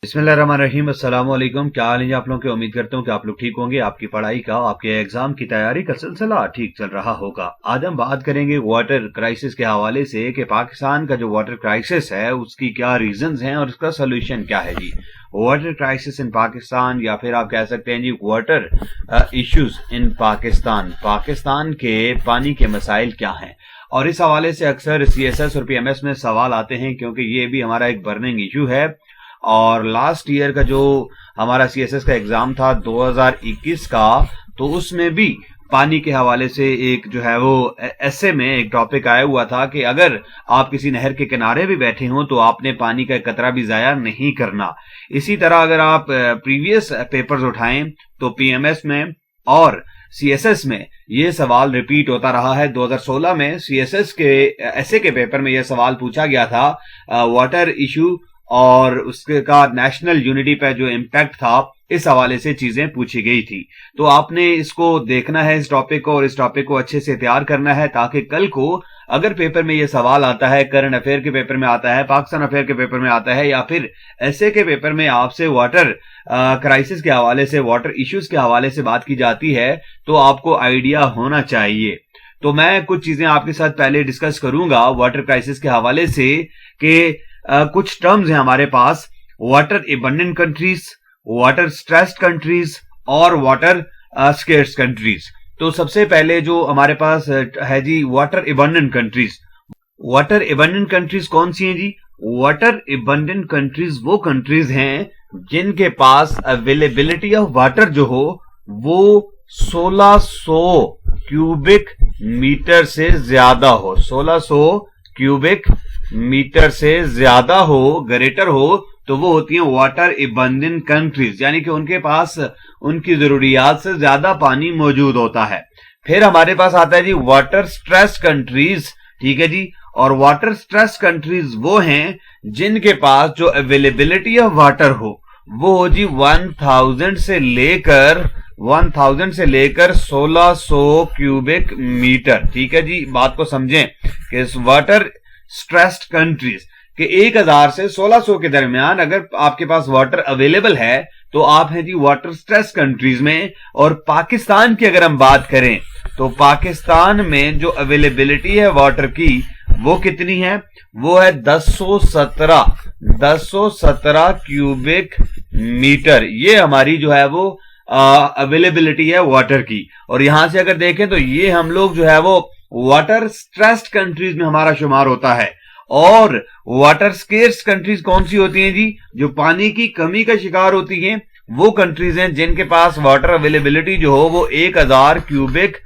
बिस्मिल्लाहिर्रहमानिर्रहीम। अस्सलाम वालेकुम। क्या हाल है जी आप लोगों के? उम्मीद करता हूँ कि आप लोग ठीक होंगे। आपकी पढ़ाई का, आपके एग्जाम की तैयारी का सिलसिला ठीक चल रहा होगा। आज हम बात करेंगे वाटर क्राइसिस के हवाले से कि पाकिस्तान का जो वाटर क्राइसिस है उसकी क्या रीजंस हैं और उसका सोल्यूशन क्या है जी। वाटर क्राइसिस इन पाकिस्तान, या फिर आप कह सकते हैं जी water issues in Pakistan. Pakistan के पानी के मसाइल क्या हैं, और इस हवाले से अक्सर CSS और PMS में सवाल आते हैं, क्योंकि ये भी हमारा एक बर्निंग इशू है। और लास्ट ईयर का जो हमारा CSS का एग्जाम था 2021 का, तो उसमें भी पानी के हवाले से एक जो है वो ऐसे में एक टॉपिक आया हुआ था कि अगर आप किसी नहर के किनारे भी बैठे हो तो आपने पानी का कतरा भी जाया नहीं करना। इसी तरह अगर आप प्रीवियस पेपर्स उठाएं तो PMS में और CSS में ये सवाल रिपीट होता रहा है। 2016 में CSS के ऐसे के पेपर में यह सवाल पूछा गया था, वाटर इशू और उसके का नेशनल यूनिटी पे जो इम्पैक्ट था, इस हवाले से चीजें पूछी गई थी। तो आपने इसको देखना है, इस टॉपिक को, और इस टॉपिक को अच्छे से तैयार करना है, ताकि कल को अगर पेपर में ये सवाल आता है, करंट अफेयर के पेपर में आता है, पाकिस्तान अफेयर के पेपर में आता है, या फिर ऐसे के पेपर में आपसे वाटर क्राइसिस के हवाले से, वाटर इश्यूज के हवाले से बात की जाती है, तो आपको आइडिया होना चाहिए। तो मैं कुछ चीजें आपके साथ पहले डिस्कस करूंगा वाटर क्राइसिस के हवाले से कि कुछ टर्म्स हैं हमारे पास: water abundant countries, water stressed countries और वाटर स्केर्स कंट्रीज। तो सबसे पहले जो हमारे पास है जी water abundant countries. Water abundant countries कौन सी हैं जी? वाटर एबंडेंट कंट्रीज वो कंट्रीज हैं जिनके पास अवेलेबिलिटी ऑफ वाटर जो हो वो 1600 क्यूबिक मीटर से ज्यादा हो। 1600 क्यूबिक मीटर से ज्यादा हो, ग्रेटर हो, तो वो होती है वाटर एबंडेंट कंट्रीज, यानी कि उनके पास उनकी जरूरियात से ज्यादा पानी मौजूद होता है। फिर हमारे पास आता है जी वाटर स्ट्रेस्ड कंट्रीज, ठीक है जी। और वाटर स्ट्रेस्ड कंट्रीज वो हैं जिनके पास जो अवेलेबिलिटी ऑफ वाटर हो वो हो जी 1000 से लेकर 1600 क्यूबिक मीटर, ठीक है जी। बात को समझें कि वाटर स्ट्रेस्ड कंट्रीज के 1000 से 1600 के दरमियान अगर आपके पास वाटर अवेलेबल है तो आप हैं जी वाटर स्ट्रेस्ड कंट्रीज में। और पाकिस्तान की अगर हम बात करें तो पाकिस्तान में जो अवेलेबिलिटी है वाटर की वो कितनी है? वो है 1017 क्यूबिक मीटर। ये हमारी जो है वो अवेलेबिलिटी है वाटर की। और यहां से अगर देखें तो ये हम लोग जो है वो वाटर स्ट्रेस्ड कंट्रीज में हमारा शुमार होता है। और वाटर स्केर्स कंट्रीज कौन सी होती हैं जी? जो पानी की कमी का शिकार होती हैं, वो कंट्रीज हैं जिनके पास वाटर अवेलेबिलिटी जो हो वो 1000 क्यूबिक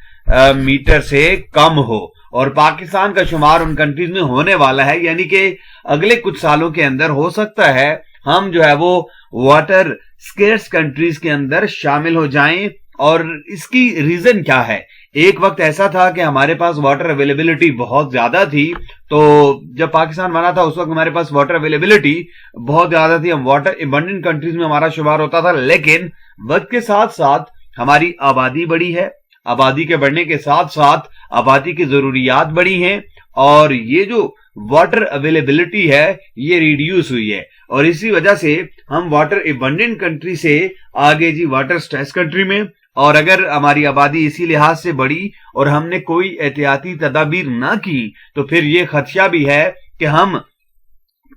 मीटर से कम हो। और पाकिस्तान का शुमार उन कंट्रीज में होने वाला है, यानी कि अगले कुछ सालों के अंदर हो सकता है हम जो है वो वाटर स्केर्स कंट्रीज के अंदर शामिल हो जाएं। और इसकी रीजन क्या है? एक वक्त ऐसा था कि हमारे पास वाटर अवेलेबिलिटी बहुत ज्यादा थी। तो जब पाकिस्तान बना था उस वक्त हमारे पास वाटर अवेलेबिलिटी बहुत ज्यादा थी, हम वाटर एबंडेंट कंट्रीज में हमारा शुमार होता था। लेकिन वक्त के साथ साथ हमारी आबादी बढ़ी है, आबादी के बढ़ने के साथ साथ आबादी की जरूरियात बढ़ी हैं, और ये जो वाटर अवेलेबिलिटी है ये रिड्यूस हुई है। और इसी वजह से हम वाटर एबंडेंट कंट्री से आगे जी वाटर स्ट्रेस्ड कंट्री में। और अगर हमारी आबादी इसी लिहाज से बढ़ी और हमने कोई एहतियाती तदाबीर ना की तो फिर ये खदशा भी है कि हम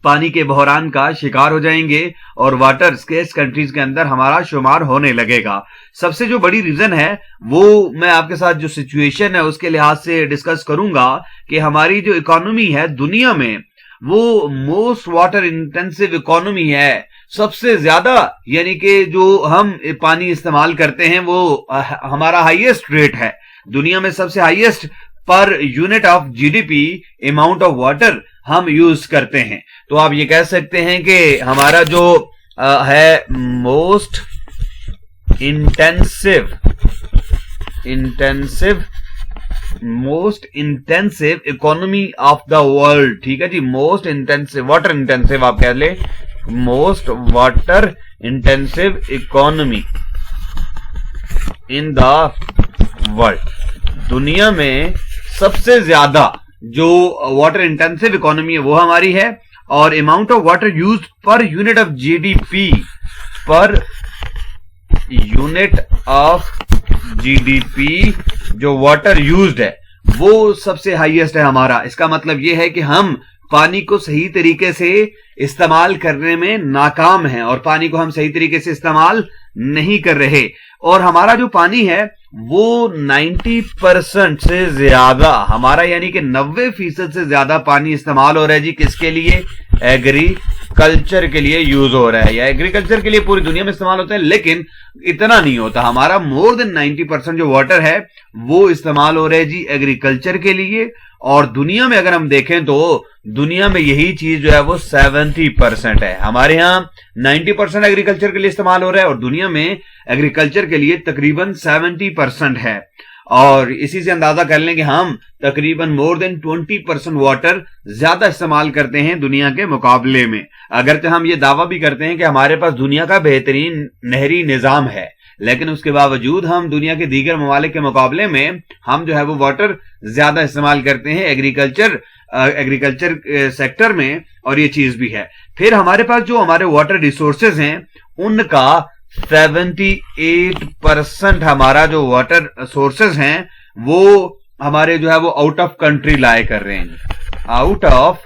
पानी के बहरान का शिकार हो जाएंगे और वाटर स्केर्स कंट्रीज के अंदर हमारा शुमार होने लगेगा। सबसे जो बड़ी रीजन है वो मैं आपके साथ जो सिचुएशन है उसके लिहाज से डिस्कस करूंगा कि हमारी जो इकोनॉमी है दुनिया में वो मोस्ट वाटर इंटेंसिव इकोनॉमी है। सबसे ज्यादा, यानी कि जो हम पानी इस्तेमाल करते हैं वो हमारा हाईएस्ट रेट है दुनिया में। सबसे highest per unit of GDP amount of water हम यूज करते हैं। तो आप ये कह सकते हैं कि हमारा जो है most intensive economy of the world, ठीक है जी। मोस्ट इंटेंसिव वाटर इंटेंसिव आप कह ले, most water intensive economy in the world. दुनिया में सबसे ज्यादा जो वाटर इंटेंसिव इकोनॉमी है वो हमारी है। और amount of water used per unit of GDP, per unit of GDP जो वाटर यूज्ड है वो सबसे हाईएस्ट है हमारा। इसका मतलब यह है कि हम पानी को सही तरीके से इस्तेमाल करने में नाकाम हैं और पानी को हम सही तरीके से इस्तेमाल नहीं कर रहे। और हमारा जो पानी है वो 90% से ज्यादा हमारा, यानी कि 90% से ज्यादा पानी इस्तेमाल हो रहा है जी किसके लिए? एग्रीकल्चर के लिए यूज हो रहा है, या एग्रीकल्चर के लिए पूरी दुनिया में इस्तेमाल होता है, लेकिन इतना नहीं होता। हमारा मोर देन 90% जो वाटर है वो इस्तेमाल हो रहा है जी एग्रीकल्चर के लिए। और दुनिया में अगर हम देखें तो दुनिया में यही चीज जो है वो 70% है। हमारे यहां 90% एग्रीकल्चर के लिए इस्तेमाल हो रहा है और दुनिया में एग्रीकल्चर के लिए तकरीबन 70% है। और इसी से अंदाजा कर लें कि हम तकरीबन मोर देन 20% वाटर ज्यादा इस्तेमाल करते हैं दुनिया के मुकाबले में। अगरचे हम ये दावा भी करते हैं कि हमारे पास दुनिया का बेहतरीन नहरी निजाम है, लेकिन उसके बावजूद हम दुनिया के दीगर ममालिक के मुकाबले में हम जो है वो वाटर ज्यादा इस्तेमाल करते हैं एग्रीकल्चर सेक्टर में, और ये चीज भी है। फिर हमारे पास जो हमारे वाटर रिसोर्सेज हैं उनका 78% हमारा जो वाटर सोर्सेज हैं वो हमारे जो है वो आउट ऑफ कंट्री लाए कर रहे हैं। आउट ऑफ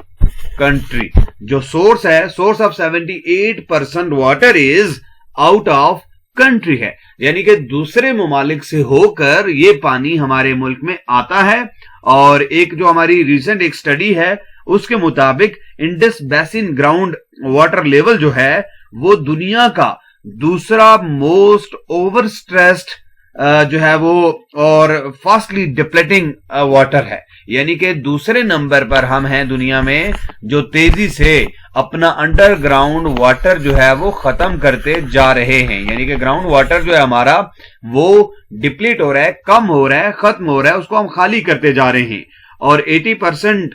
कंट्री जो सोर्स है, source of 78% water is out of country है, यानी कि दूसरे ममालिक से होकर ये पानी हमारे मुल्क में आता है। और एक जो हमारी रिसेंट एक स्टडी है उसके मुताबिक Indus basin ground water level जो है वो दुनिया का दूसरा मोस्ट ओवर स्ट्रेस्ड जो है वो और फास्टली डिप्लेटिंग वाटर है, यानी कि दूसरे नंबर पर हम हैं दुनिया में जो तेजी से अपना अंडरग्राउंड वाटर जो है वो खत्म करते जा रहे हैं। यानी कि ग्राउंड वाटर जो है हमारा वो डिप्लीट हो रहा है, कम हो रहा है, खत्म हो रहा है, उसको हम खाली करते जा रहे हैं। और 80%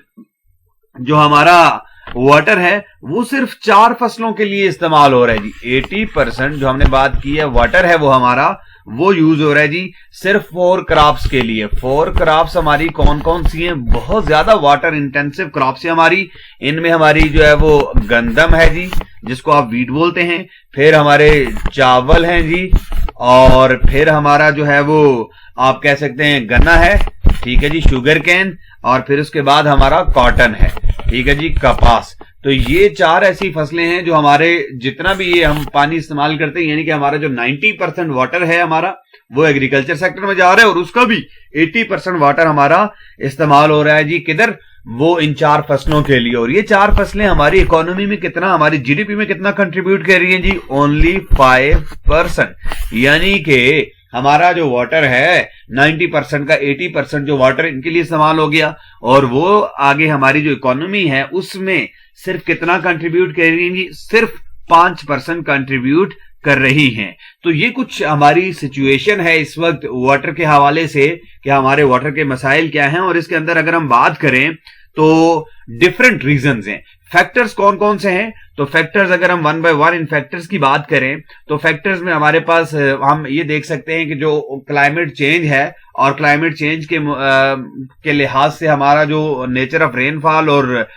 जो हमारा वाटर है वो सिर्फ 4 फसलों के लिए इस्तेमाल हो रहा है जी। 80% जो हमने बात की है वाटर है वो हमारा वो यूज हो रहा है जी सिर्फ 4 क्रॉप्स के लिए। 4 क्रॉप्स हमारी कौन कौन सी हैं? बहुत ज्यादा वाटर इंटेंसिव क्रॉप्स है हमारी। इनमें हमारी जो है वो गंदम है जी, जिसको आप वीट बोलते हैं, फिर हमारे चावल हैं जी, और फिर हमारा जो है वो आप कह सकते हैं गन्ना है, ठीक है जी, शुगर कैन, और फिर उसके बाद हमारा कॉटन है, ठीक है जी, कपास। तो ये 4 ऐसी फसलें हैं जो हमारे जितना भी ये हम पानी इस्तेमाल करते हैं, यानी कि हमारा जो 90% वाटर है हमारा वो एग्रीकल्चर सेक्टर में जा रहा है, और उसका भी 80% वाटर हमारा इस्तेमाल हो रहा है जी किधर? वो इन 4 फसलों के लिए। और ये 4 फसलें हमारी इकोनॉमी में कितना, हमारी जीडीपी में कितना कंट्रीब्यूट कर रही हैं जी? ओनली 5%। यानी कि हमारा जो वाटर है 90% का 80% जो वाटर इनके लिए इस्तेमाल हो गया, और वो आगे हमारी जो इकोनॉमी है उसमें सिर्फ कितना कंट्रीब्यूट कर रही है? सिर्फ 5% कंट्रीब्यूट कर रही हैं। तो ये कुछ हमारी सिचुएशन है इस वक्त वाटर के हवाले से कि हमारे वाटर के मसाइल क्या हैं। और इसके अंदर अगर हम बात करें तो डिफरेंट रीजंस हैं। फैक्टर्स कौन कौन से हैं? तो फैक्टर्स अगर हम 1 by 1 इन फैक्टर्स की बात करें तो फैक्टर्स में हमारे पास हम ये देख सकते हैं कि जो क्लाइमेट चेंज है, और क्लाइमेट चेंज के लिहाज से हमारा जो नेचर ऑफ रेनफॉल और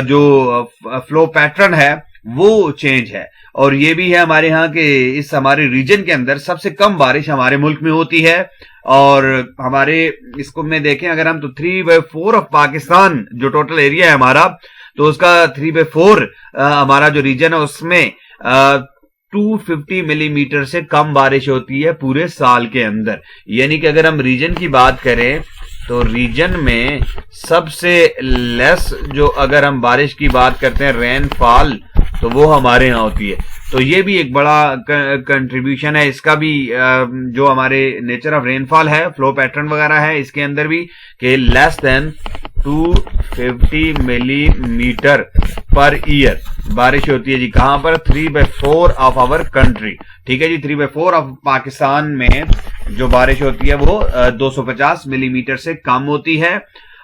जो फ्लो पैटर्न है वो चेंज है। और ये भी है हमारे यहाँ के इस हमारे रीजन के अंदर सबसे कम बारिश हमारे मुल्क में होती है। और हमारे इसको में देखें अगर हम तो 3/4 ऑफ पाकिस्तान जो टोटल एरिया है हमारा, तो उसका 3/4 हमारा जो रीजन है उसमें 250 मिलीमीटर से कम बारिश होती है पूरे साल के अंदर। यानी कि अगर हम रीजन की बात करें तो रीजन में सबसे लेस जो अगर हम बारिश की बात करते हैं रेनफॉल, तो वो हमारे यहाँ होती है। तो ये भी एक बड़ा कंट्रीब्यूशन है इसका भी, जो हमारे नेचर ऑफ रेनफॉल है, फ्लो पैटर्न वगैरह है इसके अंदर भी कि less than 250 millimetre per year बारिश होती है जी। कहां पर? 3/4 ऑफ आवर कंट्री, ठीक है जी। 3/4 ऑफ पाकिस्तान में जो बारिश होती है वो 250 मिलीमीटर से कम होती है।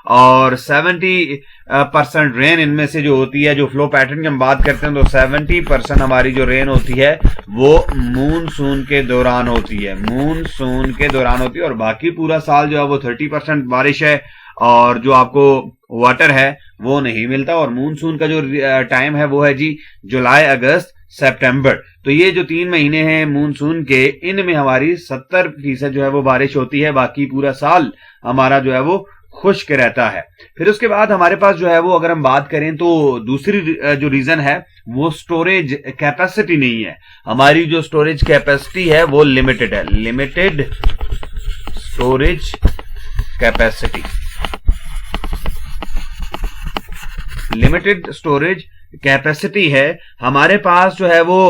और 70% रेन इनमें से जो होती है, जो फ्लो पैटर्न की हम बात करते हैं, तो 70% हमारी जो रेन होती है वो मूनसून के दौरान होती है, मूनसून के दौरान होती है। और बाकी पूरा साल जो है वो 30% बारिश है। और जो आपको वाटर है वो नहीं मिलता। और मानसून का जो टाइम है वो है जी जुलाई, अगस्त, सितंबर। तो ये जो 3 महीने हैं मानसून के, इनमें हमारी 70% जो है वो बारिश होती है, बाकी पूरा साल हमारा जो है वो खुश्क रहता है। फिर उसके बाद हमारे पास जो है वो अगर हम बात करें तो दूसरी जो रीजन है वो स्टोरेज कैपेसिटी नहीं है। हमारी जो स्टोरेज कैपेसिटी है वो लिमिटेड है, limited storage capacity, limited storage capacity है हमारे पास जो है वो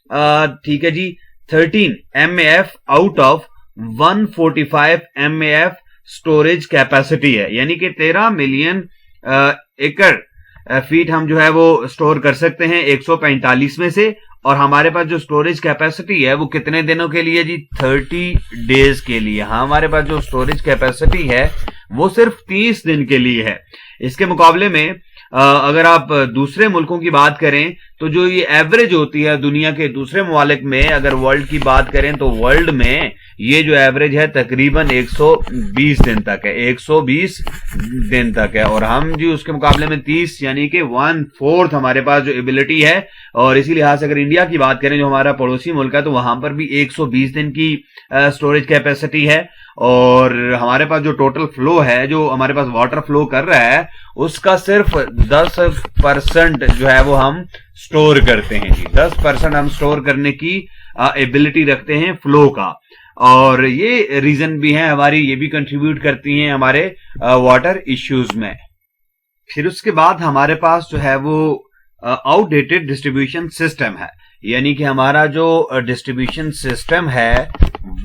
ठीक है जी 13 MAF out of 145 MAF storage capacity है, यानी कि 13 मिलियन एकड़ फीट हम जो है वो स्टोर कर सकते हैं 145 में से। और हमारे पास जो स्टोरेज कैपेसिटी है वो कितने दिनों के लिए जी 30 डेज के लिए। हमारे पास जो स्टोरेज कैपेसिटी है वो सिर्फ 30 दिन के लिए है। इसके मुकाबले में अगर आप दूसरे मुल्कों की बात करें तो जो ये एवरेज होती है दुनिया के दूसरे ममालिक में, अगर वर्ल्ड की बात करें तो वर्ल्ड में ये जो एवरेज है तकरीबन 120 दिन तक है, 120 दिन तक है। और हम जी उसके मुकाबले में 30 यानी कि 1/4 हमारे पास जो एबिलिटी है। और इसी लिहाज से अगर इंडिया की बात करें जो हमारा पड़ोसी मुल्क है तो वहां पर भी 120 दिन की स्टोरेज कैपेसिटी है। और हमारे पास जो टोटल फ्लो है, जो हमारे पास वाटर फ्लो कर रहा है, उसका सिर्फ 10% जो है वो हम स्टोर करते हैं जी, 10% हम स्टोर करने की एबिलिटी रखते हैं फ्लो का। और ये रीजन भी है हमारी, ये भी कंट्रीब्यूट करती हैं हमारे वाटर इश्यूज में। फिर उसके बाद हमारे पास जो है वो आउटडेटेड डिस्ट्रीब्यूशन सिस्टम है, यानी कि हमारा जो डिस्ट्रीब्यूशन सिस्टम है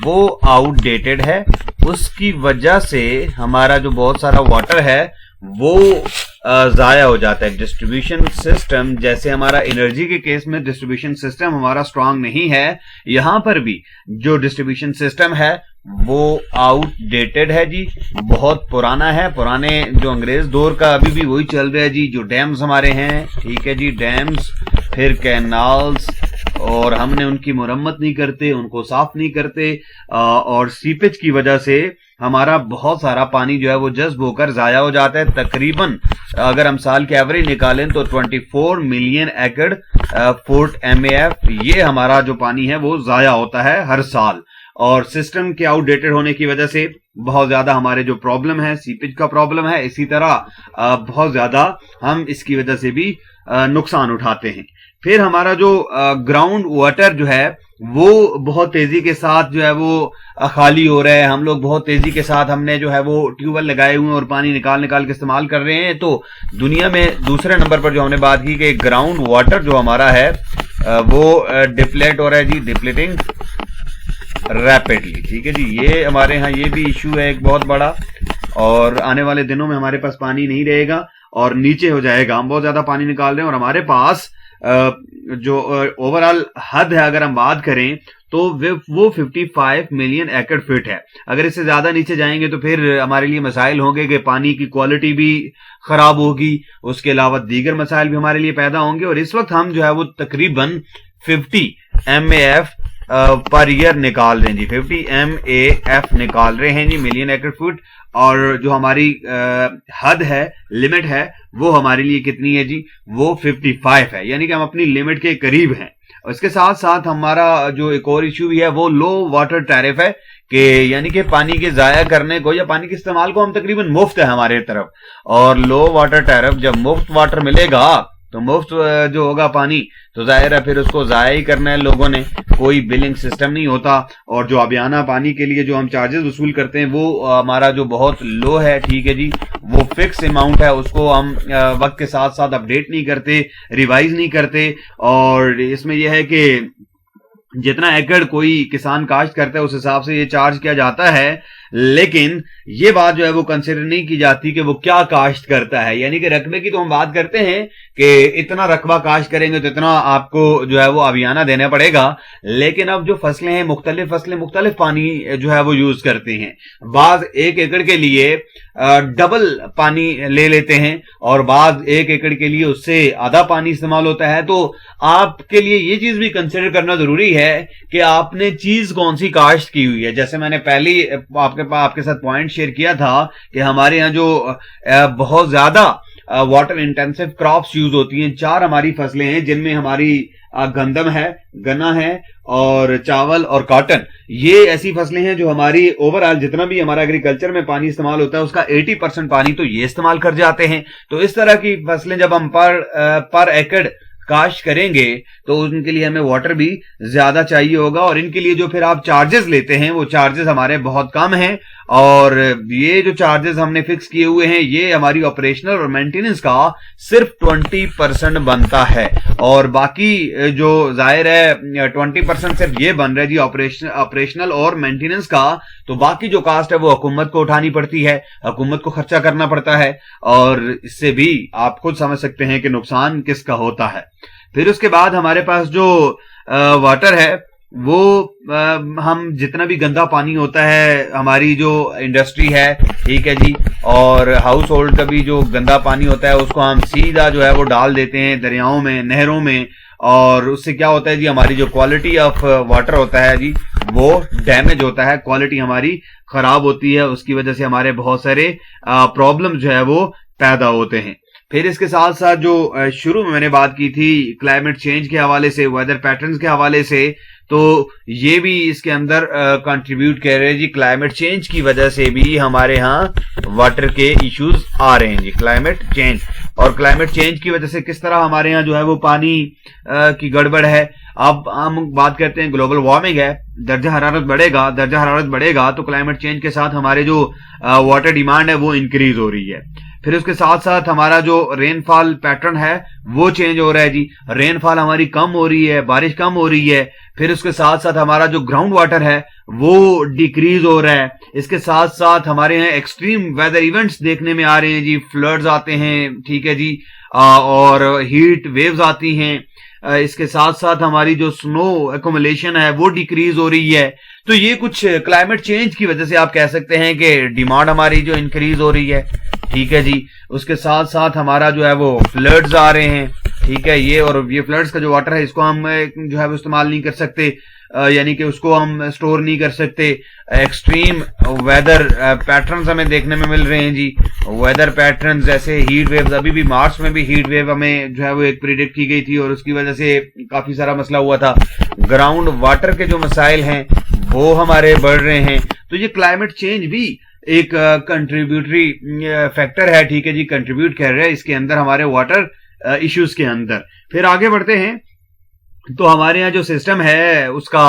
वो आउटडेटेड है। उसकी वजह से हमारा जो बहुत सारा वाटर है वो जाया हो जाता है। डिस्ट्रीब्यूशन सिस्टम, जैसे हमारा एनर्जी के केस में डिस्ट्रीब्यूशन सिस्टम हमारा स्ट्रांग नहीं है, यहां पर भी जो डिस्ट्रीब्यूशन सिस्टम है वो आउटडेटेड है जी, बहुत पुराना है, पुराने जो अंग्रेज दौर का अभी भी वही चल रहा है जी। जो डैम्स हमारे हैं, ठीक है जी, डैम्स, फिर कैनाल्स, और हमने उनकी मुरम्मत नहीं करते, उनको साफ नहीं करते, और सीपेज की वजह से हमारा बहुत सारा पानी जो है वो जज्ब होकर जाया हो जाता है। तकरीबन अगर हम साल के एवरेज निकालें तो 24 मिलियन एकड़ फुट MAF ये हमारा जो पानी है वो जाया होता है हर साल। और सिस्टम के आउटडेटेड होने की वजह से बहुत ज्यादा हमारे जो प्रॉब्लम है, सीपेज का प्रॉब्लम है, इसी तरह बहुत ज्यादा हम इसकी वजह से भी नुकसान उठाते हैं। फिर हमारा जो ग्राउंड वाटर जो है वो बहुत तेजी के साथ जो है वो खाली हो रहा है। हम लोग बहुत तेजी के साथ हमने जो है वो ट्यूबवेल लगाए हुए हैं और पानी निकाल के इस्तेमाल कर रहे हैं। तो दुनिया में दूसरे नंबर पर जो हमने बात की कि ग्राउंड वाटर जो हमारा है वो डिप्लेट हो रहा है जी, डिप्लेटिंग रैपिडली, ठीक है जी। ये हमारे यहाँ ये भी इश्यू है एक बहुत बड़ा, और आने वाले दिनों में हमारे पास पानी नहीं रहेगा और नीचे हो जाएगा। हम बहुत ज्यादा पानी निकाल रहे हैं और हमारे पास जो ओवरऑल हद है अगर हम बात करें तो वो 55 मिलियन एकड़ फीट है। अगर इससे ज्यादा नीचे जाएंगे तो फिर हमारे लिए मसाइल होंगे कि पानी की क्वालिटी भी खराब होगी, उसके अलावा दीगर मसाइल भी हमारे लिए पैदा होंगे। और इस वक्त हम जो है वो तकरीबन 50 MAF पर ईयर निकाल रहे हैं जी, 50 MAF निकाल रहे हैं जी, मिलियन एकड़ फुट। और जो हमारी हद है, लिमिट है, वो हमारे लिए कितनी है जी, वो 55 है, यानी कि हम अपनी लिमिट के करीब हैं। और इसके साथ साथ हमारा जो एक और इश्यू भी है वो लो वाटर टैरिफ है, कि यानी कि पानी के जाया करने को या पानी के इस्तेमाल को हम तकरीबन मुफ्त है हमारे तरफ। और लो वाटर टैरिफ, जब मुफ्त वाटर मिलेगा तो मुफ्त जो होगा पानी तो जाहिर है फिर उसको जाया ही करना है लोगों ने, कोई बिलिंग सिस्टम नहीं होता। और जो अबियाना पानी के लिए जो हम चार्जेस वसूल करते हैं वो हमारा जो बहुत लो है, ठीक है जी, वो फिक्स अमाउंट है, उसको हम वक्त के साथ साथ अपडेट नहीं करते, रिवाइज नहीं करते। और इसमें यह है कि जितना एकड़ कोई किसान काश्त करता है उस हिसाब से ये चार्ज किया जाता है, लेकिन ये बात जो है वो कंसिडर नहीं की जाती कि वो क्या काश्त करता है। यानी कि रकबे की तो हम बात करते हैं कि इतना रकबा काश्त करेंगे तो इतना आपको जो है वो अबियाना देना पड़ेगा, लेकिन अब जो फसलें हैं, मुख्तलिफ फसलें मुख्तलिफ पानी जो है वो यूज करते हैं। बाज 1 एकड़ के लिए डबल पानी ले लेते हैं और बाद 1 एकड़ के लिए उससे आधा पानी इस्तेमाल होता है। तो आपके लिए ये चीज भी कंसिडर करना जरूरी है कि आपने चीज कौन सी काश्त की हुई है। जैसे मैंने पहले आपके आपके साथ पॉइंट शेयर किया था कि हमारे यहाँ जो बहुत ज्यादा वाटर इंटेंसिव क्रॉप्स यूज होती हैं, 4 हमारी फसलें हैं जिनमें हमारी गंदम है, गन्ना है और चावल और कॉटन। ये ऐसी फसलें हैं जो हमारी ओवरऑल जितना भी हमारा एग्रीकल्चर में पानी इस्तेमाल होता है उसका 80% पानी तो ये इस्तेमाल कर जाते हैं। तो इस तरह की फसलें जब हम पर एकड़ काश्त करेंगे तो उनके लिए हमें वाटर भी ज्यादा चाहिए होगा, और इनके लिए जो फिर आप चार्जेस लेते हैं वो चार्जेस हमारे बहुत कम हैं, और ये जो चार्जेस हमने फिक्स किए हुए हैं ये हमारी ऑपरेशनल और मेंटेनेंस का सिर्फ 20% बनता है, और बाकी जो जाहिर है 20% सिर्फ ये बन रहा है जी ऑपरेशनल और मेंटेनेंस का। तो बाकी जो कास्ट है वो हुकूमत को उठानी पड़ती है, हुकूमत को खर्चा करना पड़ता है, और इससे भी आप खुद समझ सकते हैं कि नुकसान किसका होता है। फिर उसके बाद हमारे पास जो वाटर है वो हम जितना भी गंदा पानी होता है, हमारी जो इंडस्ट्री है, ठीक है जी, और हाउस होल्ड का भी जो गंदा पानी होता है उसको हम सीधा जो है वो डाल देते हैं दरियाओं में, नहरों में, और उससे क्या होता है जी हमारी जो क्वालिटी ऑफ वाटर होता है जी वो डैमेज होता है, क्वालिटी हमारी खराब होती है, उसकी वजह से हमारे बहुत सारे प्रॉब्लम जो है वो पैदा होते हैं। फिर इसके साथ साथ जो शुरू में मैंने बात की थी क्लाइमेट चेंज के हवाले से, वेदर पैटर्न्स के हवाले से, तो ये भी इसके अंदर कंट्रीब्यूट कर रहे हैं जी। क्लाइमेट चेंज की वजह से भी हमारे यहाँ वाटर के इश्यूज आ रहे हैं जी, क्लाइमेट चेंज। और क्लाइमेट चेंज की वजह से किस तरह हमारे यहाँ जो है वो पानी की गड़बड़ है। अब हम बात करते हैं ग्लोबल वार्मिंग है, दर्जा हरारत बढ़ेगा तो क्लाइमेट चेंज के साथ हमारे जो वाटर डिमांड है वो इंक्रीज हो रही है। फिर उसके साथ साथ हमारा जो रेनफॉल पैटर्न है वो चेंज हो रहा है जी, रेनफॉल हमारी कम हो रही है, बारिश कम हो रही है। फिर उसके साथ साथ हमारा जो ग्राउंड वाटर है वो डिक्रीज हो रहा है। इसके साथ साथ हमारे यहाँ एक्सट्रीम वेदर इवेंट्स देखने में आ रहे हैं जी, फ्लड्स आते हैं, ठीक है जी, और हीट वेव्स आती हैं। इसके साथ साथ हमारी जो स्नो एक्युमुलेशन है वो डिक्रीज हो रही है। तो ये कुछ क्लाइमेट चेंज की वजह से आप कह सकते हैं कि डिमांड हमारी जो इंक्रीज हो रही है, ठीक है जी। उसके साथ साथ हमारा जो है वो फ्लड्स आ रहे हैं, ठीक है, ये फ्लड्स का जो वाटर है इसको हम जो है वो इस्तेमाल नहीं कर सकते, यानी कि उसको हम स्टोर नहीं कर सकते। एक्सट्रीम वेदर पैटर्न्स हमें देखने में मिल रहे हैं जी, वेदर पैटर्न्स जैसे हीट वेव्स, अभी भी मार्च में भी हीट वेव हमें जो है वो एक प्रिडिक्ट की गई थी और उसकी वजह से काफी सारा मसला हुआ था। ग्राउंड वाटर के जो मसाइल हैं वो हमारे बढ़ रहे हैं। तो ये क्लाइमेट चेंज भी एक कंट्रीब्यूटरी फैक्टर है, ठीक है जी, कंट्रीब्यूट कर रहा है इसके अंदर हमारे वाटर इश्यूज के अंदर। फिर आगे बढ़ते हैं तो हमारे यहाँ जो सिस्टम है उसका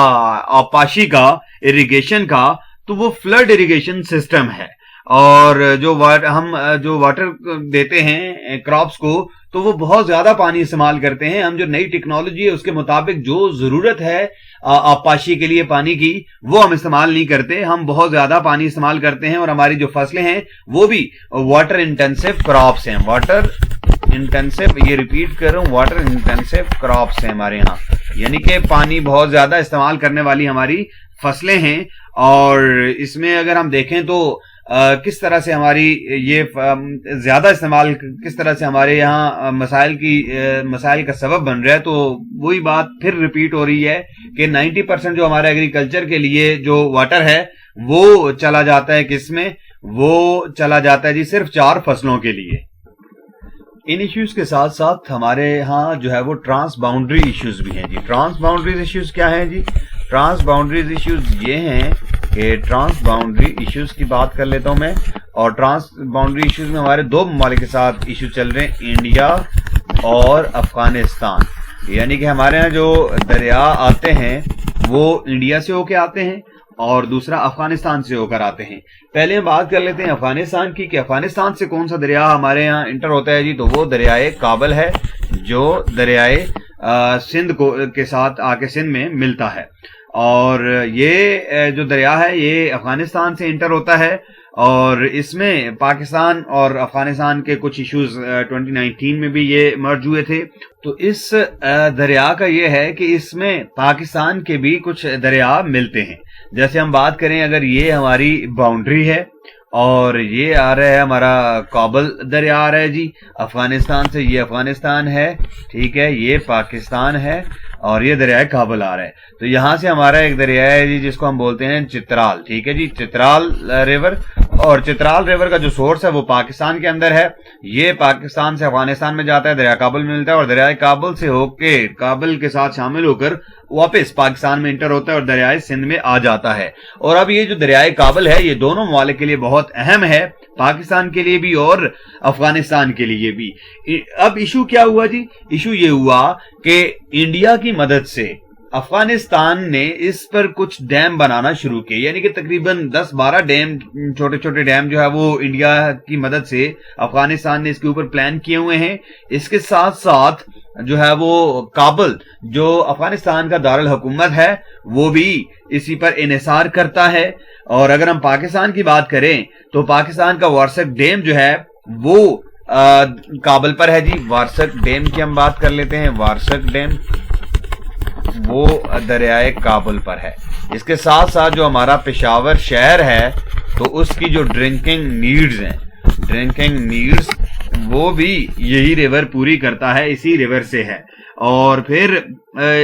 आपाशी का, इरिगेशन का, तो वो फ्लड इरिगेशन सिस्टम है। और हम जो वाटर देते हैं क्रॉप्स को तो वो बहुत ज्यादा पानी इस्तेमाल करते हैं। हम जो नई टेक्नोलॉजी है उसके मुताबिक जो जरूरत है आपाशी के लिए पानी की वो हम इस्तेमाल नहीं करते, हम बहुत ज्यादा पानी इस्तेमाल करते हैं। और हमारी जो फसलें हैं वो भी वाटर इंटेंसिव क्रॉप्स हैं, वाटर इंटेंसिव, ये रिपीट कर रहा हूं, वाटर इंटेंसिव क्रॉप्स हैं हमारे यहाँ, यानी कि पानी बहुत ज्यादा इस्तेमाल करने वाली हमारी फसलें हैं। और इसमें अगर हम देखें तो किस तरह से हमारी ये ज्यादा इस्तेमाल किस तरह से हमारे यहाँ मसाइल का सबब बन रहा है, तो वही बात फिर रिपीट हो रही है कि 90% जो हमारा एग्रीकल्चर के लिए जो वाटर है वो चला जाता है किसमें, वो चला जाता है जी सिर्फ 4 फसलों के लिए। इन इश्यूज के साथ साथ हमारे यहाँ जो है वो ट्रांस बाउंड्री इश्यूज भी हैं जी। ट्रांस बाउंड्रीज इश्यूज क्या हैं जी? ट्रांस बाउंड्रीज इश्यूज ये हैं कि ट्रांस बाउंड्री इश्यूज की बात कर लेता हूं मैं। और ट्रांस बाउंड्री इश्यूज में हमारे 2 ममालिक के साथ इश्यूज चल रहे हैं, इंडिया और अफगानिस्तान। यानी कि हमारे यहाँ जो दरिया आते हैं वो इंडिया से होके आते हैं और दूसरा अफगानिस्तान से होकर आते हैं। पहले हम बात कर लेते हैं अफगानिस्तान की कि अफगानिस्तान से कौन सा दरिया हमारे यहाँ इंटर होता है जी। तो वो दरियाए काबल है जो दरियाए सिंध के साथ आके सिंध में मिलता है। और ये जो दरिया है ये अफगानिस्तान से इंटर होता है और इसमें पाकिस्तान और अफगानिस्तान के कुछ इश्यूज 2019 में भी ये मर्ज हुए थे। तो इस दरिया का ये है कि इसमें पाकिस्तान के भी कुछ दरिया मिलते हैं। जैसे हम बात करें, अगर ये हमारी बाउंड्री है और ये आ रहा है हमारा काबल दरिया आ रहा है जी अफगानिस्तान से, ये अफगानिस्तान है, ठीक है, ये पाकिस्तान है और ये दरियाए काबुल आ रहा है। तो यहां से हमारा एक दरिया है जी जिसको हम बोलते हैं चित्राल, ठीक है जी, चित्राल रिवर। और चित्राल रिवर का जो सोर्स है वो पाकिस्तान के अंदर है। ये पाकिस्तान से अफगानिस्तान में जाता है, दरिया काबुल में मिलता है और दरिया काबुल से होके काबुल के साथ शामिल होकर वापस पाकिस्तान में इंटर होता है और दरियाए सिंध में आ जाता है। और अब ये जो दरियाए काबुल है ये दोनों ममालिक के लिए बहुत अहम है, पाकिस्तान के लिए भी और अफगानिस्तान के लिए भी। अब इशू क्या हुआ जी? इशू ये हुआ कि इंडिया की मदद से अफगानिस्तान ने इस पर कुछ डैम बनाना शुरू किए, यानी कि तकरीबन 10-12 डैम, छोटे छोटे डैम जो है वो इंडिया की मदद से अफगानिस्तान ने इसके ऊपर प्लान किए हुए हैं। इसके साथ साथ जो है वो काबुल जो अफगानिस्तान का दारुल हुकूमत है वो भी इसी पर इन्हिसार करता है। और अगर हम पाकिस्तान की बात करें तो पाकिस्तान का वारसक डैम जो है वो काबुल पर है जी। वारसक डैम की हम बात कर लेते हैं। वारसक डैम वो दरियाए काबुल पर है। इसके साथ साथ जो हमारा पेशावर शहर है तो उसकी जो ड्रिंकिंग नीड्स हैं, ड्रिंकिंग नीड्स वो भी यही रिवर पूरी करता है, इसी रिवर से है। और फिर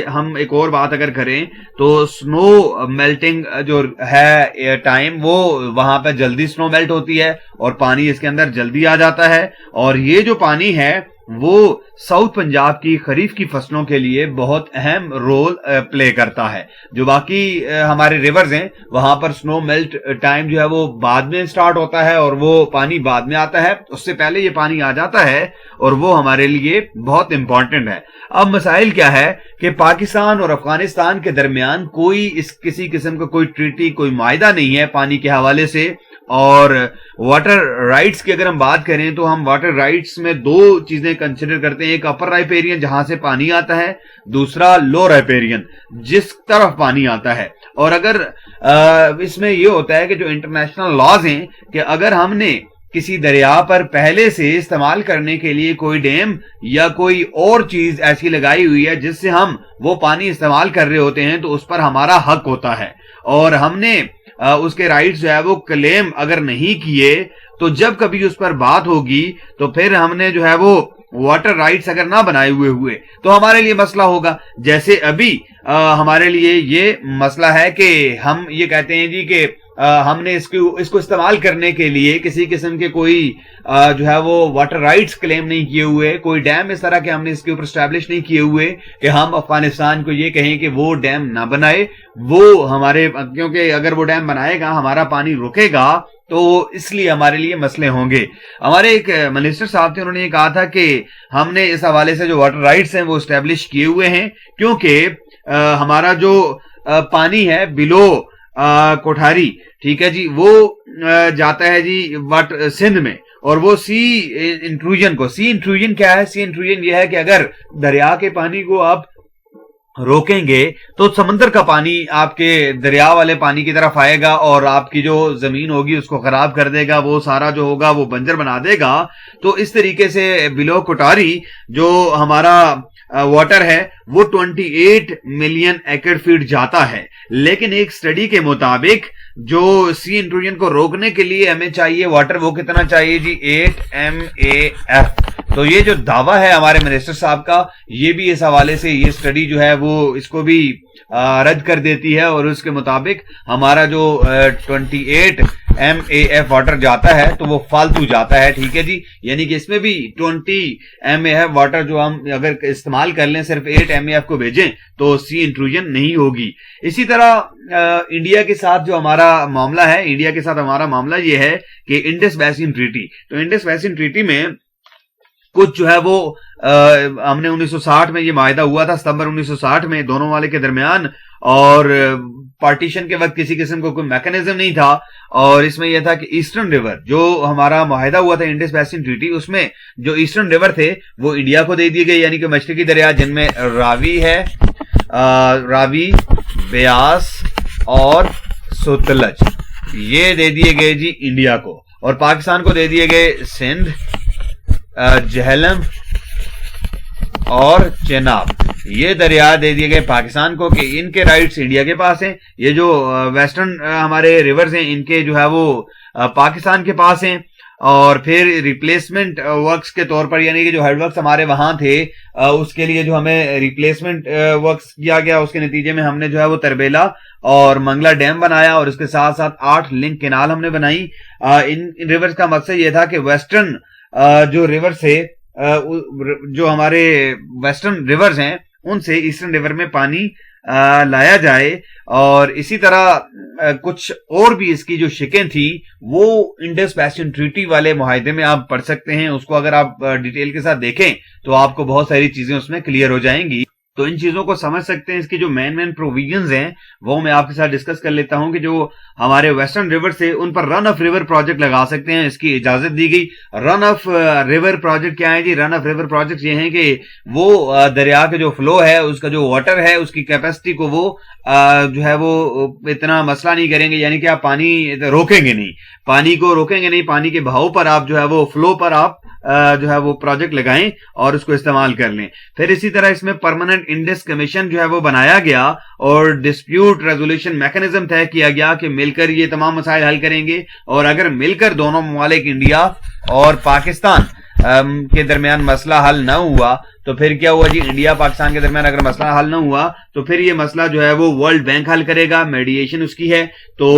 हम एक और बात अगर करें तो स्नो मेल्टिंग जो है टाइम, वो वहां पर जल्दी स्नो मेल्ट होती है और पानी इसके अंदर जल्दी आ जाता है। और ये जो पानी है वो साउथ पंजाब की खरीफ की फसलों के लिए बहुत अहम रोल प्ले करता है। जो बाकी हमारे रिवर्स हैं वहां पर स्नो मेल्ट टाइम जो है वो बाद में स्टार्ट होता है और वो पानी बाद में आता है, उससे पहले ये पानी आ जाता है और वो हमारे लिए बहुत इंपॉर्टेंट है। अब मसाइल क्या है कि पाकिस्तान और अफगानिस्तान के दरमियान किसी किस्म का कोई ट्रीटी, कोई मायदा नहीं है पानी के हवाले से। और वाटर राइट्स की अगर हम बात करें तो हम वाटर राइट्स में दो चीजें कंसिडर करते हैं, एक अपर राइपेरियन जहां से पानी आता है, दूसरा लो राइपेरियन जिस तरफ पानी आता है। और अगर इसमें यह होता है कि जो इंटरनेशनल लॉज हैं कि अगर हमने किसी दरिया पर पहले से इस्तेमाल करने के लिए कोई डैम या कोई और चीज ऐसी लगाई हुई है जिससे हम वो पानी इस्तेमाल कर रहे होते हैं तो उस पर हमारा हक होता है। और हमने उसके राइट्स जो है वो क्लेम अगर नहीं किए तो जब कभी उस पर बात होगी तो फिर हमने जो है वो वाटर राइट्स अगर ना बनाए हुए तो हमारे लिए मसला होगा। जैसे अभी हमारे लिए ये मसला है कि हम ये कहते हैं जी कि हमने इसको इस्तेमाल करने के लिए किसी किस्म के कोई जो है वो वाटर राइट्स क्लेम नहीं किए हुए, कोई डैम इस तरह के हमने इसके ऊपर स्टैब्लिश नहीं किए हुए कि हम अफगानिस्तान को ये कहें कि वो डैम ना बनाए। वो हमारे, क्योंकि अगर वो डैम बनाएगा हमारा पानी रुकेगा तो इसलिए हमारे लिए मसले होंगे। हमारे एक मिनिस्टर साहब थे, उन्होंने ये कहा था कि हमने इस हवाले से जो वाटर राइट्स हैं वो स्टैब्लिश किए हुए हैं क्योंकि हमारा जो पानी है बिलो कोठारी, ठीक है जी, वो जाता है जी सिंध में और वो सी इंट्रूजन क्या है? सी इंट्रूजन ये है कि अगर दरिया के पानी को आप रोकेंगे तो समंदर का पानी आपके दरिया वाले पानी की तरफ आएगा और आपकी जो जमीन होगी उसको खराब कर देगा, वो सारा जो होगा वो बंजर बना देगा। तो इस तरीके से बिलो कोटारी जो हमारा वाटर है वो 28 मिलियन एकड़ फीट जाता है। लेकिन एक स्टडी के मुताबिक जो सी इंट्रूजन को रोकने के लिए हमें चाहिए वाटर, वो कितना चाहिए जी? 8 MAF। तो ये जो दावा है हमारे मिनिस्टर साहब का, ये भी इस हवाले से ये स्टडी जो है वो इसको भी रद्द कर देती है और उसके मुताबिक हमारा जो 28 MAF वाटर जाता है तो वो फालतू जाता है, ठीक है जी। यानी कि इसमें भी 20 MAF वाटर जो हम अगर इस्तेमाल कर लें, सिर्फ 8 MAF को भेजें तो सी इंट्रूजन नहीं होगी। इसी तरह इंडिया के साथ जो हमारा मामला है, इंडिया के साथ हमारा मामला ये है कि इंडस बेसिन ट्रीटी, तो इंडस बेसिन ट्रीटी में कुछ जो है वो हमने 1960 में ये मायदा हुआ था, सितंबर 1960 में दोनों वाले के दरमियान, और पार्टीशन के वक्त किसी किस्म का कोई मैकेनिज्म नहीं था। और इसमें यह था कि ईस्टर्न रिवर जो हमारा माहिदा हुआ था इंडस बेसिन ट्रीटी, उसमें जो ईस्टर्न रिवर थे वो इंडिया को दे दिए गए, यानी कि मशरकी दरिया जिनमें रावी है, रावी, ब्यास और सतलज, ये दे दिए गए जी इंडिया को। और पाकिस्तान को दे दिए गए सिंध, जहलम और चेनाब, ये दरिया दे दिए गए पाकिस्तान को कि इनके राइट्स इंडिया के पास हैं। ये जो वेस्टर्न हमारे रिवर्स हैं इनके जो है वो पाकिस्तान के पास हैं। और फिर रिप्लेसमेंट वर्क्स के तौर पर, यानी कि जो हेड वर्क्स हमारे वहां थे उसके लिए जो हमें रिप्लेसमेंट वर्क्स किया गया, उसके नतीजे में हमने जो है वो तरबेला और मंगला डैम बनाया और इसके साथ साथ 8 लिंक केनाल हमने बनाई। इन रिवर्स का मकसद ये था कि वेस्टर्न जो रिवर से जो हमारे वेस्टर्न रिवर्स हैं उनसे ईस्टर्न रिवर में पानी लाया जाए। और इसी तरह कुछ और भी इसकी जो शिकें थी वो इंडस बेसिन ट्रीटी वाले मुआहदे में आप पढ़ सकते हैं। उसको अगर आप डिटेल के साथ देखें तो आपको बहुत सारी चीजें उसमें क्लियर हो जाएंगी। तो इन चीजों को समझ सकते हैं। इसकी जो मेन प्रोविजंस हैं वो मैं आपके साथ डिस्कस कर लेता हूं कि जो हमारे वेस्टर्न रिवर से उन पर रन ऑफ रिवर प्रोजेक्ट लगा सकते हैं, इसकी इजाजत दी गई। रन ऑफ रिवर प्रोजेक्ट क्या है जी? रन ऑफ रिवर प्रोजेक्ट ये हैं कि वो दरिया के जो फ्लो है, उसका जो वाटर है, उसकी कैपेसिटी को वो जो है वो इतना मसला नहीं करेंगे, यानी कि आप पानी रोकेंगे नहीं, पानी को रोकेंगे नहीं, पानी के बहाव पर आप जो है वो फ्लो पर आप जो है वो प्रोजेक्ट लगाएं और उसको इस्तेमाल कर लें। फिर इसी तरह इसमें परमानेंट इंडस कमीशन जो है वो बनाया गया और डिस्प्यूट रेजोल्यूशन मैकेनिज्म तय किया गया कि मिलकर ये तमाम मसाइल हल करेंगे। और अगर मिलकर दोनों ममालिक इंडिया और पाकिस्तान के दरमियान मसला हल न हुआ तो फिर क्या हुआ जी? इंडिया पाकिस्तान के दरमियान अगर मसला हल न हुआ तो फिर ये मसला जो है वो वर्ल्ड बैंक हल करेगा, मेडिएशन उसकी है। तो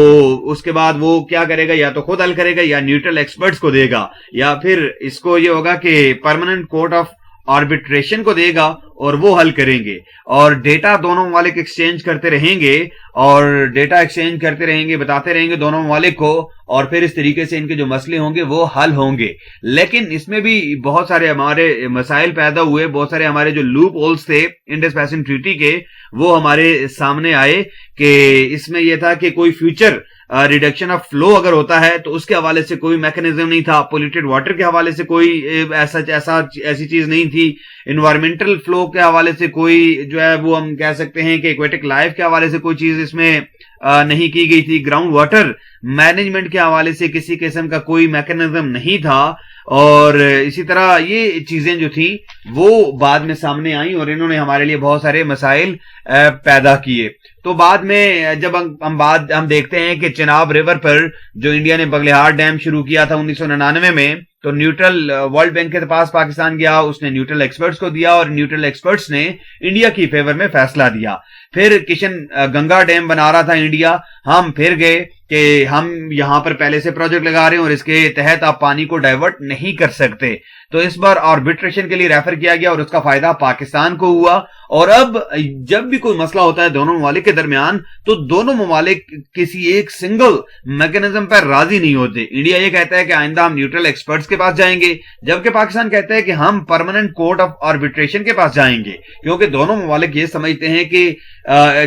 उसके बाद वो क्या करेगा? या तो खुद हल करेगा या न्यूट्रल एक्सपर्ट्स को देगा, या फिर इसको ये होगा कि परमानेंट कोर्ट ऑफ आर्बिट्रेशन को देगा और वो हल करेंगे। और डेटा दोनों ममालिक एक्सचेंज करते रहेंगे और डेटा एक्सचेंज करते रहेंगे, बताते रहेंगे दोनों ममालिक को, और फिर इस तरीके से इनके जो मसले होंगे वो हल होंगे। लेकिन इसमें भी बहुत सारे हमारे मसाइल पैदा हुए, बहुत सारे हमारे जो लूप होल्स थे इंडस बेसिन ट्रीटी के वो हमारे सामने आए कि इसमें यह था कि कोई फ्यूचर रिडक्शन ऑफ फ्लो अगर होता है तो उसके हवाले से कोई मैकेनिज्म नहीं था, पोल्यूटेड वाटर के हवाले से कोई ऐसी चीज नहीं थी, इन्वायरमेंटल फ्लो के हवाले से कोई जो है वो हम कह सकते हैं कि एक्वेटिक लाइफ के हवाले से कोई चीज इसमें नहीं की गई थी, ग्राउंड वाटर मैनेजमेंट के हवाले से किसी किस्म का कोई मैकेनिज्म नहीं था। और इसी तरह ये चीजें जो थी वो बाद में सामने आई और इन्होंने हमारे लिए बहुत सारे मसाइल पैदा किए। तो बाद में जब हम देखते हैं कि चिनाब रिवर पर जो इंडिया ने बगलिहार डैम शुरू किया था 1999 में, तो न्यूट्रल वर्ल्ड बैंक के पास पाकिस्तान गया, उसने न्यूट्रल एक्सपर्ट्स को दिया और न्यूट्रल एक्सपर्ट्स ने इंडिया की फेवर में फैसला दिया। फिर किशन गंगा डैम बना रहा था इंडिया, हम फिर गए कि हम यहां पर पहले से प्रोजेक्ट लगा रहे हैं और इसके तहत आप पानी को डाइवर्ट नहीं कर सकते। तो इस बार आर्बिट्रेशन के लिए रेफर किया गया और उसका फायदा पाकिस्तान को हुआ। और अब जब भी कोई मसला होता है दोनों ममालिक के दरमियान तो दोनों ममालिक किसी एक सिंगल मैकेनिज्म पर राजी नहीं होते। इंडिया ये कहता है कि आइंदा हम न्यूट्रल एक्सपर्ट्स के पास जाएंगे, जबकि पाकिस्तान कहता है कि हम परमानेंट कोर्ट ऑफ आर्बिट्रेशन के पास जाएंगे, क्योंकि दोनों ममालिक ये समझते हैं कि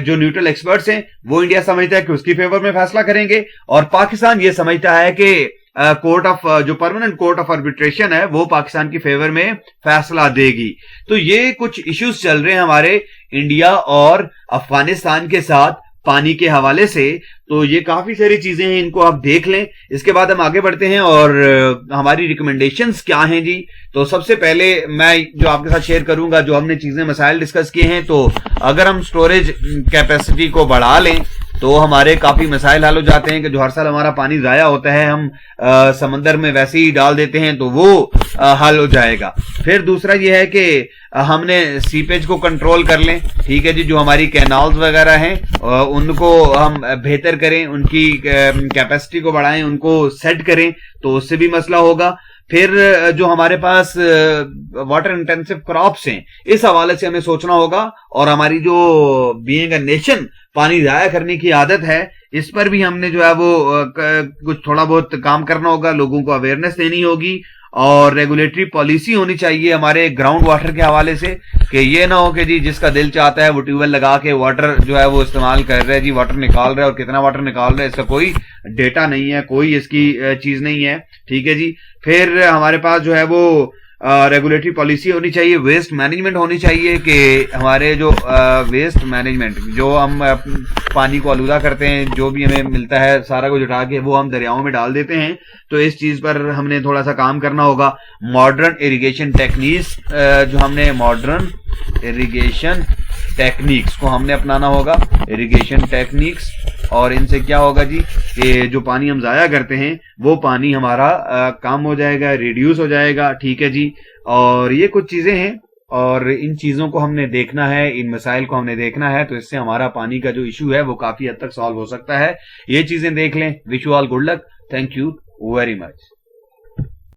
जो न्यूट्रल एक्सपर्ट्स हैं वो इंडिया समझता है कि उसकी फेवर में फैसला करेंगे और पाकिस्तान ये समझता है कि कोर्ट ऑफ जो परमानेंट कोर्ट ऑफ आर्बिट्रेशन है वो पाकिस्तान की फेवर में फैसला देगी। तो ये कुछ इश्यूज चल रहे हैं हमारे इंडिया और अफगानिस्तान के साथ पानी के हवाले से। तो ये काफी सारी चीजें हैं, इनको आप देख लें। इसके बाद हम आगे बढ़ते हैं और हमारी रिकमेंडेशंस क्या हैं जी। तो सबसे पहले मैं जो आपके साथ शेयर करूंगा जो हमने चीजें मसाइल डिस्कस किए हैं, तो अगर हम स्टोरेज कैपेसिटी को बढ़ा लें तो हमारे काफी मसाइल हल हो जाते हैं कि जो हर साल हमारा पानी जाया होता है हम समंदर में वैसे ही डाल देते हैं, तो वो हल हो जाएगा। फिर दूसरा ये है कि हमने सीपेज को कंट्रोल कर लें, ठीक है जी। जो हमारी कैनाल्स वगैरह हैं उनको हम बेहतर करें, उनकी कैपेसिटी को बढ़ाएं, उनको सेट करें, तो उससे भी मसला होगा। फिर जो हमारे पास वाटर इंटेंसिव क्रॉप्स हैं इस हवाले से हमें सोचना होगा और हमारी जो बीइंग अ नेशन पानी जाया करने की आदत है इस पर भी हमने जो है वो कुछ थोड़ा बहुत काम करना होगा, लोगों को अवेयरनेस देनी होगी और रेगुलेटरी पॉलिसी होनी चाहिए हमारे ग्राउंड वाटर के हवाले से कि ये ना हो कि जी जिसका दिल चाहता है वो ट्यूबवेल लगा के वाटर जो है वो इस्तेमाल कर रहा है, जी वाटर निकाल रहा है और कितना वाटर निकाल रहा है इसका कोई डेटा नहीं है, कोई इसकी चीज नहीं है, ठीक है जी। फिर हमारे पास जो है वो रेगुलेटरी पॉलिसी होनी चाहिए, वेस्ट मैनेजमेंट होनी चाहिए कि हमारे जो वेस्ट मैनेजमेंट जो हम पानी को आलूदा करते हैं, जो भी हमें मिलता है सारा कुछ उठा के वो हम दरियाओं में डाल देते हैं, तो इस चीज पर हमने थोड़ा सा काम करना होगा। मॉडर्न इरिगेशन टेक्निक्स जो हमने मॉडर्न इरिगेशन टेक्निक्स को हमने अपनाना होगा, इरिगेशन टेक्निक्स और इनसे क्या होगा जी कि जो पानी हम जाया करते हैं वो पानी हमारा कम हो जाएगा, रिड्यूस हो जाएगा। ठीक है जी। और ये कुछ चीजें हैं और इन चीजों को हमने देखना है, इन मसाइल को हमने देखना है, तो इससे हमारा पानी का जो इशू है वो काफी हद तक सॉल्व हो सकता है। ये चीजें देख लें। Wish you all good luck. Thank you very much.